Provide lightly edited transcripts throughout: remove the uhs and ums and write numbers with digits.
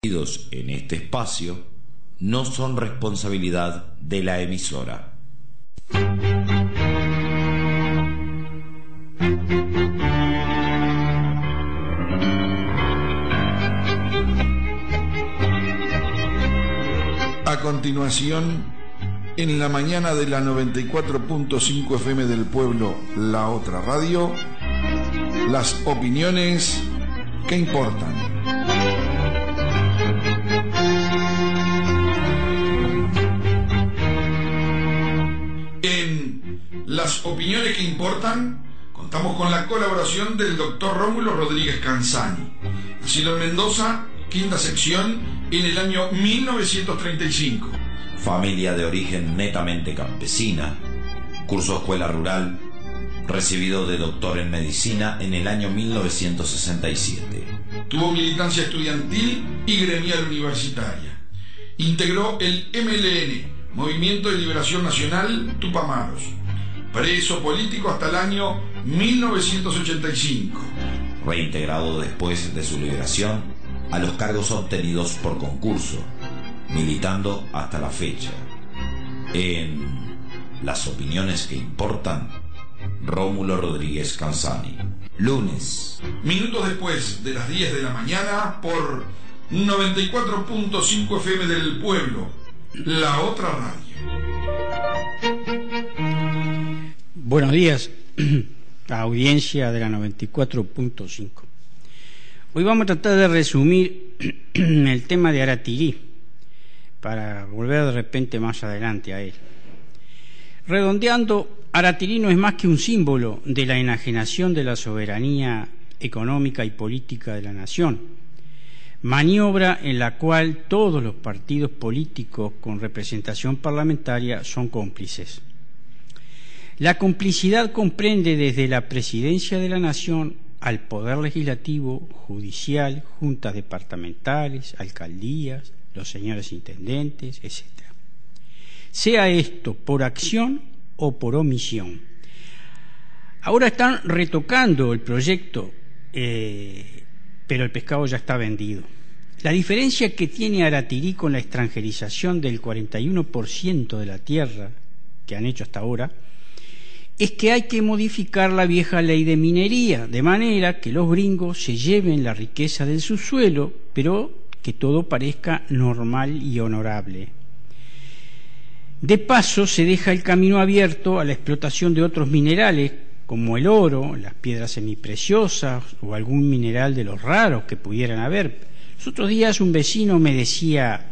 En este espacio no son responsabilidad de la emisora. A continuación, en la mañana de la 94.5 FM del pueblo, La Otra Radio, las opiniones que importan. En las opiniones que importan, contamos con la colaboración del doctor Rómulo Rodríguez Canzani, nacido en Mendoza, quinta sección, en el año 1935. Familia de origen netamente campesina, cursó escuela rural, recibido de doctor en medicina en el año 1967. Tuvo militancia estudiantil y gremial universitaria. Integró el MLN, Movimiento de Liberación Nacional Tupamaros. Preso político hasta el año 1985. Reintegrado después de su liberación a los cargos obtenidos por concurso, militando hasta la fecha. En las opiniones que importan, Rómulo Rodríguez Canzani. Lunes. Minutos después de las 10 de la mañana por 94.5 FM del pueblo, La Otra Radio. Buenos días, audiencia de la 94.5. Hoy vamos a tratar de resumir el tema de Aratirí, para volver de repente más adelante a él. Redondeando, Aratirí no es más que un símbolo de la enajenación de la soberanía económica y política de la nación, maniobra en la cual todos los partidos políticos con representación parlamentaria son cómplices. La complicidad comprende desde la presidencia de la nación al poder legislativo, judicial, juntas departamentales, alcaldías, los señores intendentes, etc. Sea esto por acción o por omisión. Ahora están retocando el proyecto, pero el pescado ya está vendido. La diferencia que tiene Aratirí con la extranjerización del 41% de la tierra que han hecho hasta ahora es que hay que modificar la vieja ley de minería, de manera que los gringos se lleven la riqueza del subsuelo, pero que todo parezca normal y honorable. De paso, se deja el camino abierto a la explotación de otros minerales, como el oro, las piedras semipreciosas o algún mineral de los raros que pudieran haber. Los otros días un vecino me decía,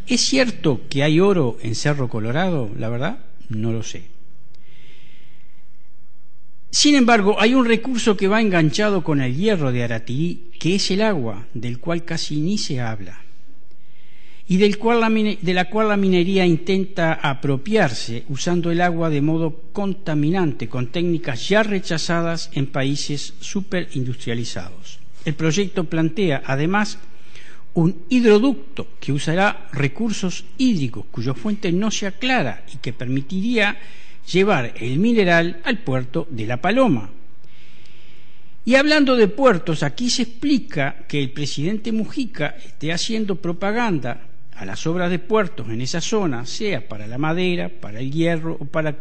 ¿es cierto que hay oro en Cerro Colorado? La verdad, no lo sé. Sin embargo, hay un recurso que va enganchado con el hierro de Aratirí, que es el agua, del cual casi ni se habla, y de la cual la minería intenta apropiarse usando el agua de modo contaminante, con técnicas ya rechazadas en países superindustrializados. El proyecto plantea, además, un hidroducto que usará recursos hídricos cuya fuente no se aclara y que permitiría llevar el mineral al puerto de La Paloma. Y hablando de puertos, aquí se explica que el presidente Mujica esté haciendo propaganda a las obras de puertos en esa zona, sea para la madera, para el hierro o para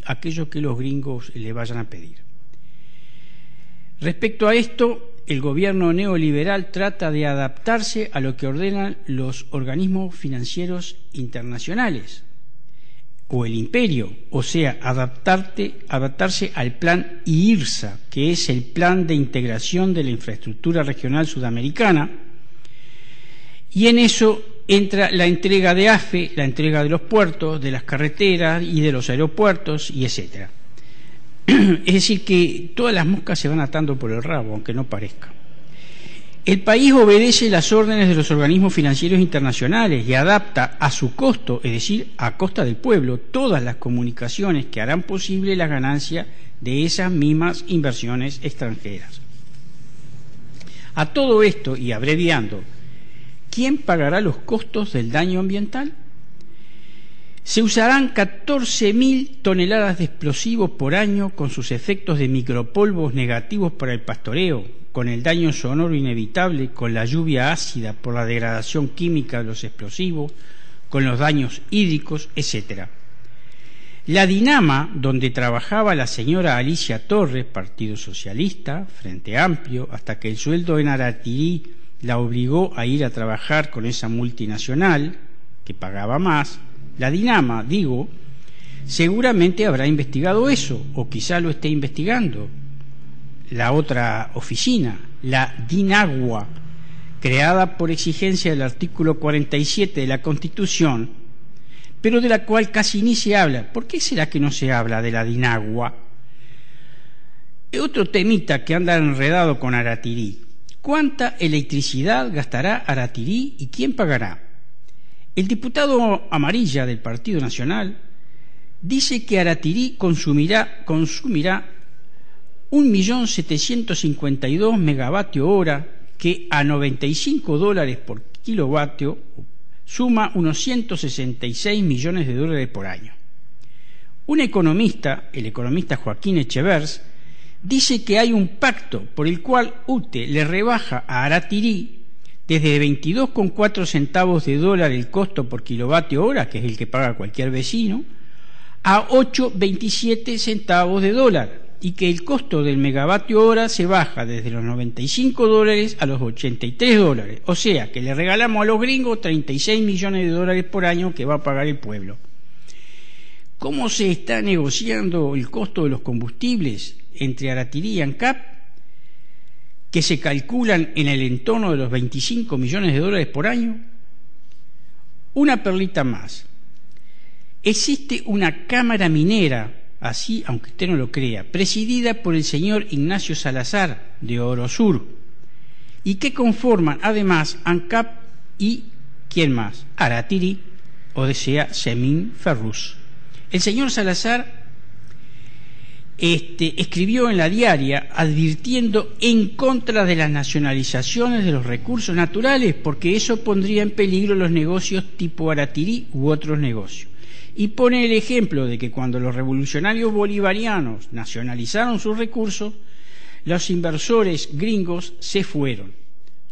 aquello que los gringos le vayan a pedir. Respecto a esto, el gobierno neoliberal trata de adaptarse a lo que ordenan los organismos financieros internacionales o el imperio, o sea, adaptarse al plan IRSA, que es el Plan de Integración de la Infraestructura Regional Sudamericana, y en eso entra la entrega de AFE, la entrega de los puertos, de las carreteras y de los aeropuertos, y etcétera. Es decir, que todas las moscas se van atando por el rabo, aunque no parezca. El país obedece las órdenes de los organismos financieros internacionales y adapta a su costo, es decir, a costa del pueblo, todas las comunicaciones que harán posible la ganancia de esas mismas inversiones extranjeras. A todo esto, y abreviando, ¿quién pagará los costos del daño ambiental? Se usarán 14.000 toneladas de explosivos por año con sus efectos de micropolvos negativos para el pastoreo, con el daño sonoro inevitable, con la lluvia ácida por la degradación química de los explosivos, con los daños hídricos, etc. La Dinama, donde trabajaba la señora Alicia Torres, Partido Socialista, Frente Amplio, hasta que el sueldo en Aratirí la obligó a ir a trabajar con esa multinacional, que pagaba más, la Dinama, digo, seguramente habrá investigado eso, o quizá lo esté investigando. La otra oficina, la Dinagua, creada por exigencia del artículo 47 de la Constitución, pero de la cual casi ni se habla. ¿Por qué será que no se habla de la Dinagua? Otro temita que anda enredado con Aratirí. ¿Cuánta electricidad gastará Aratirí y quién pagará? El diputado Amarilla del Partido Nacional dice que Aratirí consumirá 1.752.000 megavatios hora, que a $95 por kilovatio suma unos 166 millones de dólares por año. Un economista, el economista Joaquín Echevers, dice que hay un pacto por el cual UTE le rebaja a Aratirí desde 22,4 centavos de dólar el costo por kilovatio hora, que es el que paga cualquier vecino, a 8,27 centavos de dólar, y que el costo del megavatio hora se baja desde los $95 a los $83. O sea, que le regalamos a los gringos 36 millones de dólares por año que va a pagar el pueblo. ¿Cómo se está negociando el costo de los combustibles entre Aratirí y ANCAP, que se calculan en el entorno de los 25 millones de dólares por año? Una perlita más. Existe una cámara minera, así, aunque usted no lo crea, presidida por el señor Ignacio Salazar, de Orosur, y que conforman además ANCAP y, ¿quién más?, Aratirí, o desea Semín Ferrus. El señor Salazar escribió en la Diaria advirtiendo en contra de las nacionalizaciones de los recursos naturales, porque eso pondría en peligro los negocios tipo Aratirí u otros negocios. Y pone el ejemplo de que cuando los revolucionarios bolivarianos nacionalizaron sus recursos, los inversores gringos se fueron.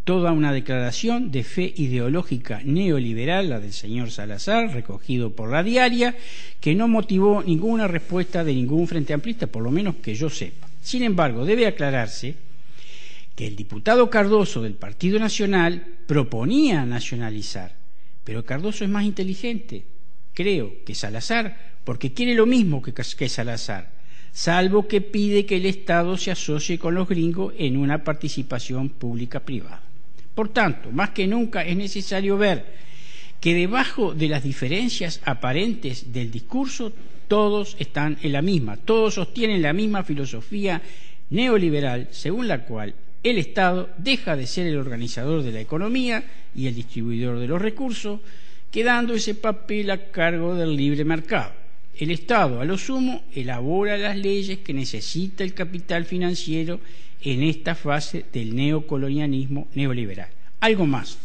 Toda una declaración de fe ideológica neoliberal, la del señor Salazar, recogido por la Diaria, que no motivó ninguna respuesta de ningún frente amplista, por lo menos que yo sepa. Sin embargo, debe aclararse que el diputado Cardoso del Partido Nacional proponía nacionalizar, pero Cardoso es más inteligente, creo, que Salazar, porque quiere lo mismo que Salazar, salvo que pide que el Estado se asocie con los gringos en una participación pública-privada. Por tanto, más que nunca es necesario ver que debajo de las diferencias aparentes del discurso todos están en la misma, todos sostienen la misma filosofía neoliberal según la cual el Estado deja de ser el organizador de la economía y el distribuidor de los recursos, quedando ese papel a cargo del libre mercado. El Estado, a lo sumo, elabora las leyes que necesita el capital financiero en esta fase del neocolonialismo neoliberal. Algo más.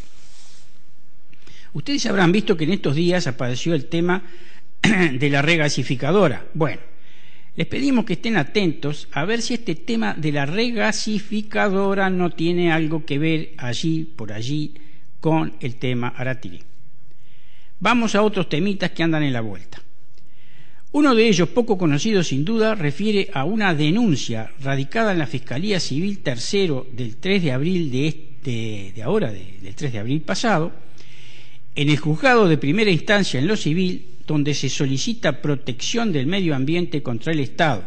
Ustedes habrán visto que en estos días apareció el tema de la regasificadora. Bueno, les pedimos que estén atentos a ver si este tema de la regasificadora no tiene algo que ver por allí, con el tema Aratirí. Vamos a otros temitas que andan en la vuelta. Uno de ellos, poco conocido sin duda, refiere a una denuncia radicada en la Fiscalía Civil Tercero del 3 de abril del 3 de abril pasado, en el juzgado de primera instancia en lo civil, donde se solicita protección del medio ambiente contra el Estado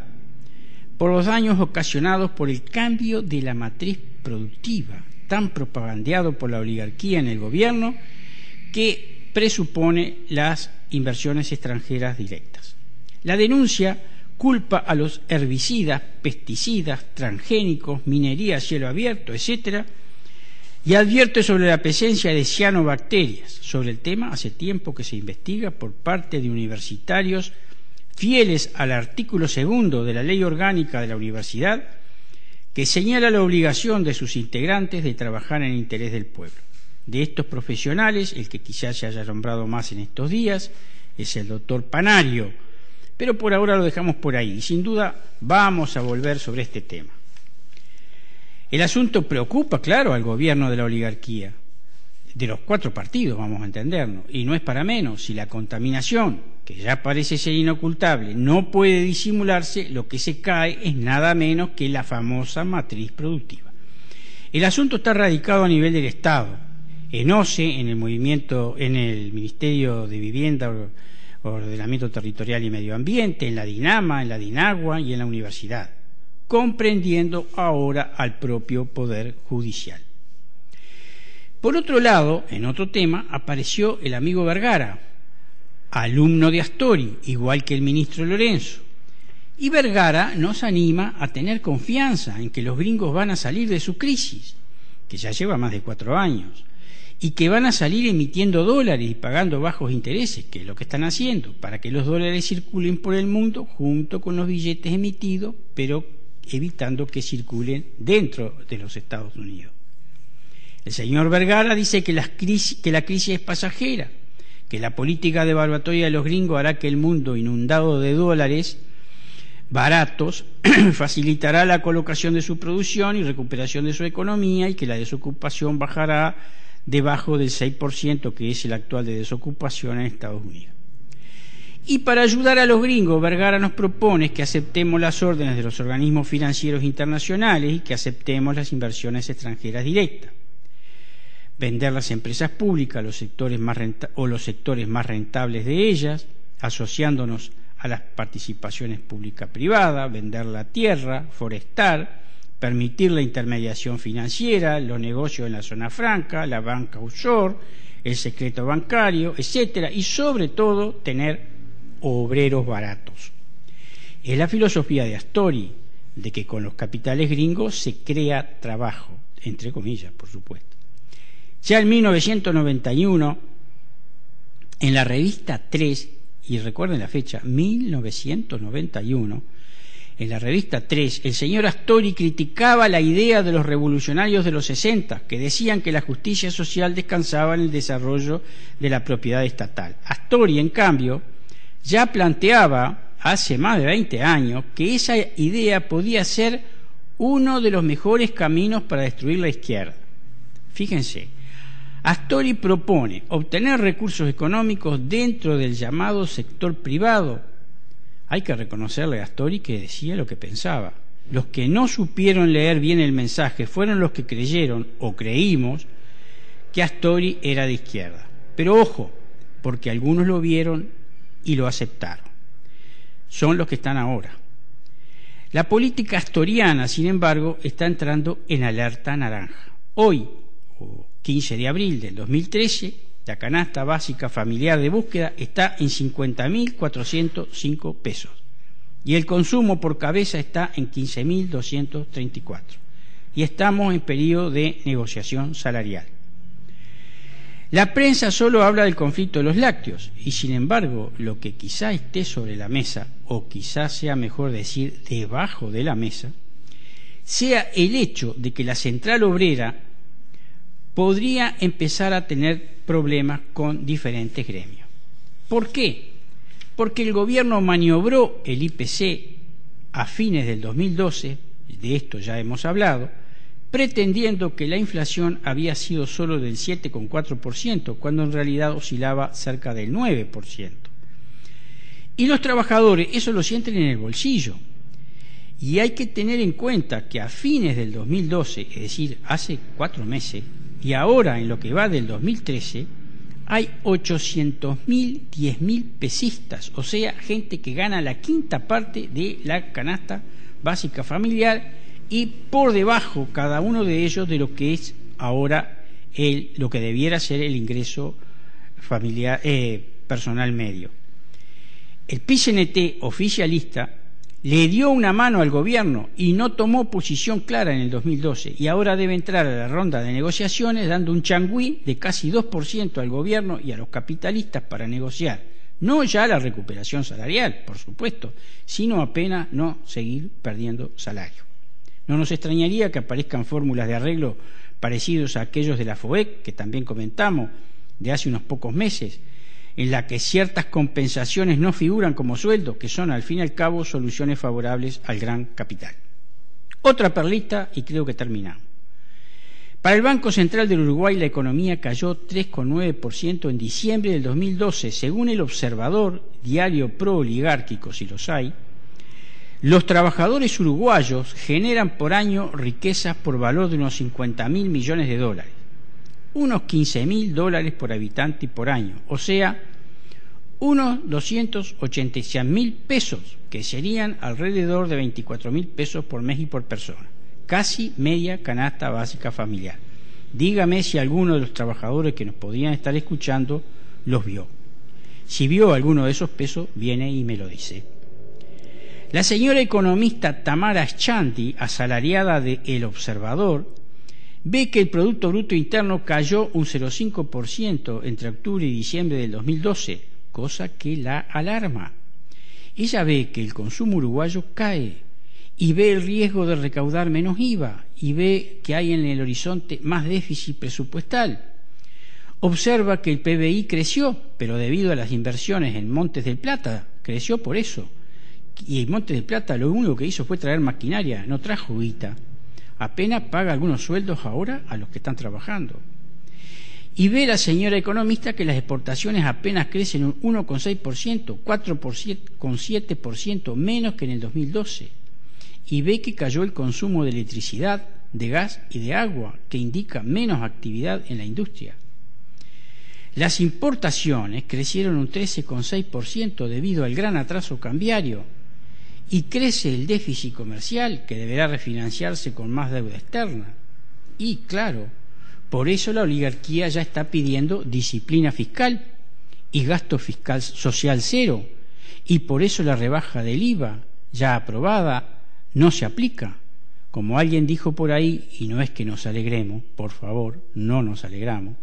por los daños ocasionados por el cambio de la matriz productiva, tan propagandeado por la oligarquía en el gobierno, que presupone las inversiones extranjeras directas. La denuncia culpa a los herbicidas, pesticidas, transgénicos, minería a cielo abierto, etc., y advierte sobre la presencia de cianobacterias. Sobre el tema hace tiempo que se investiga por parte de universitarios fieles al artículo 2 de la Ley Orgánica de la Universidad, que señala la obligación de sus integrantes de trabajar en interés del pueblo. De estos profesionales, el que quizás se haya nombrado más en estos días es el doctor Panario, pero por ahora lo dejamos por ahí y sin duda vamos a volver sobre este tema. El asunto preocupa, claro, al gobierno de la oligarquía, de los 4 partidos, vamos a entendernos, y no es para menos. Si la contaminación, que ya parece ser inocultable, no puede disimularse, lo que se cae es nada menos que la famosa matriz productiva. El asunto está radicado a nivel del Estado, en OCE, en el Ministerio de Vivienda, Ordenamiento Territorial y Medio Ambiente, en la DINAMA, en la DINAGUA y en la universidad, comprendiendo ahora al propio Poder Judicial. Por otro lado, en otro tema, apareció el amigo Vergara, alumno de Astori, igual que el ministro Lorenzo. Y Vergara nos anima a tener confianza en que los gringos van a salir de su crisis, que ya lleva más de 4 años, y que van a salir emitiendo dólares y pagando bajos intereses, que es lo que están haciendo, para que los dólares circulen por el mundo junto con los billetes emitidos, pero evitando que circulen dentro de los Estados Unidos. El señor Vergara dice que la crisis es pasajera, que la política devaluatoria de los gringos hará que el mundo inundado de dólares baratos facilitará la colocación de su producción y recuperación de su economía, y que la desocupación bajará debajo del 6%, que es el actual de desocupación en Estados Unidos. Y para ayudar a los gringos, Vergara nos propone que aceptemos las órdenes de los organismos financieros internacionales y que aceptemos las inversiones extranjeras directas. Vender las empresas públicas los sectores más rentables de ellas, asociándonos a las participaciones pública-privada, vender la tierra, forestar, permitir la intermediación financiera, los negocios en la zona franca, la banca offshore, el secreto bancario, etcétera, y sobre todo tener obreros baratos. Es la filosofía de Astori, de que con los capitales gringos se crea trabajo, entre comillas, por supuesto. Ya en 1991, en la revista 3, y recuerden la fecha, 1991, en la revista 3, el señor Astori criticaba la idea de los revolucionarios de los 60, que decían que la justicia social descansaba en el desarrollo de la propiedad estatal. Astori, en cambio, ya planteaba hace más de 20 años que esa idea podía ser uno de los mejores caminos para destruir la izquierda. Fíjense, Astori propone obtener recursos económicos dentro del llamado sector privado. Hay que reconocerle a Astori que decía lo que pensaba. Los que no supieron leer bien el mensaje fueron los que creyeron o creímos que Astori era de izquierda. Pero ojo, porque algunos lo vieron y lo aceptaron. Son los que están ahora. La política astoriana, sin embargo, está entrando en alerta naranja. Hoy, 15 de abril del 2013, la canasta básica familiar de búsqueda está en 50.405 pesos y el consumo por cabeza está en 15.234 y estamos en periodo de negociación salarial. La prensa solo habla del conflicto de los lácteos y, sin embargo, lo que quizá esté sobre la mesa, o quizá sea mejor decir debajo de la mesa, sea el hecho de que la central obrera podría empezar a tener problemas con diferentes gremios. ¿Por qué? Porque el gobierno maniobró el IPC a fines del 2012, de esto ya hemos hablado, pretendiendo que la inflación había sido solo del 7,4%, cuando en realidad oscilaba cerca del 9%. Y los trabajadores eso lo sienten en el bolsillo. Y hay que tener en cuenta que a fines del 2012, es decir, hace 4 meses, y ahora en lo que va del 2013, hay 800.000, 10.000 pesistas, o sea, gente que gana la quinta parte de la canasta básica familiar y por debajo cada uno de ellos de lo que es ahora lo que debiera ser el ingreso familiar personal medio. El PCNT oficialista le dio una mano al gobierno y no tomó posición clara en el 2012 y ahora debe entrar a la ronda de negociaciones dando un changüí de casi 2% al gobierno y a los capitalistas para negociar, no ya la recuperación salarial, por supuesto, sino apenas no seguir perdiendo salario. No nos extrañaría que aparezcan fórmulas de arreglo parecidos a aquellos de la FOEC, que también comentamos, de hace unos pocos meses, en la que ciertas compensaciones no figuran como sueldo, que son al fin y al cabo soluciones favorables al gran capital. Otra perlita y creo que terminamos. Para el Banco Central del Uruguay la economía cayó 3,9% en diciembre del 2012. Según el Observador, diario pro-oligárquico si los hay, los trabajadores uruguayos generan por año riquezas por valor de unos 50.000 millones de dólares, unos 15.000 dólares por habitante y por año, o sea, unos 286.000 pesos, que serían alrededor de 24.000 pesos por mes y por persona, casi media canasta básica familiar. Dígame si alguno de los trabajadores que nos podrían estar escuchando los vio. Si vio alguno de esos pesos, viene y me lo dice. La señora economista Tamara Schanti, asalariada de El Observador, ve que el Producto Bruto Interno cayó un 0,5% entre octubre y diciembre del 2012, cosa que la alarma. Ella ve que el consumo uruguayo cae y ve el riesgo de recaudar menos IVA y ve que hay en el horizonte más déficit presupuestal. Observa que el PBI creció, pero debido a las inversiones en Montes del Plata, creció por eso. Y en Montes del Plata lo único que hizo fue traer maquinaria, no trajo guita. Apenas paga algunos sueldos ahora a los que están trabajando. Y ve la señora economista que las exportaciones apenas crecen un 1,6%, 4,7% menos que en el 2012. Y ve que cayó el consumo de electricidad, de gas y de agua, que indica menos actividad en la industria. Las importaciones crecieron un 13,6% debido al gran atraso cambiario y crece el déficit comercial, que deberá refinanciarse con más deuda externa. Y, claro, por eso la oligarquía ya está pidiendo disciplina fiscal y gasto fiscal social cero, y por eso la rebaja del IVA, ya aprobada, no se aplica. Como alguien dijo por ahí, y no es que nos alegremos, por favor, no nos alegramos,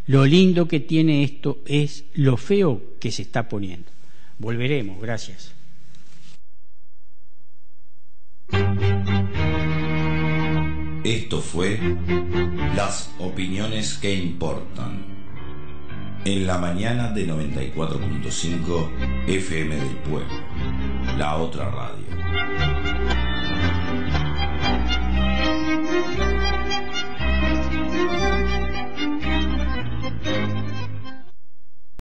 lo lindo que tiene esto es lo feo que se está poniendo. Volveremos, gracias. Esto fue Las Opiniones que Importan, en la mañana de 94.5 FM del Pueblo, la otra radio.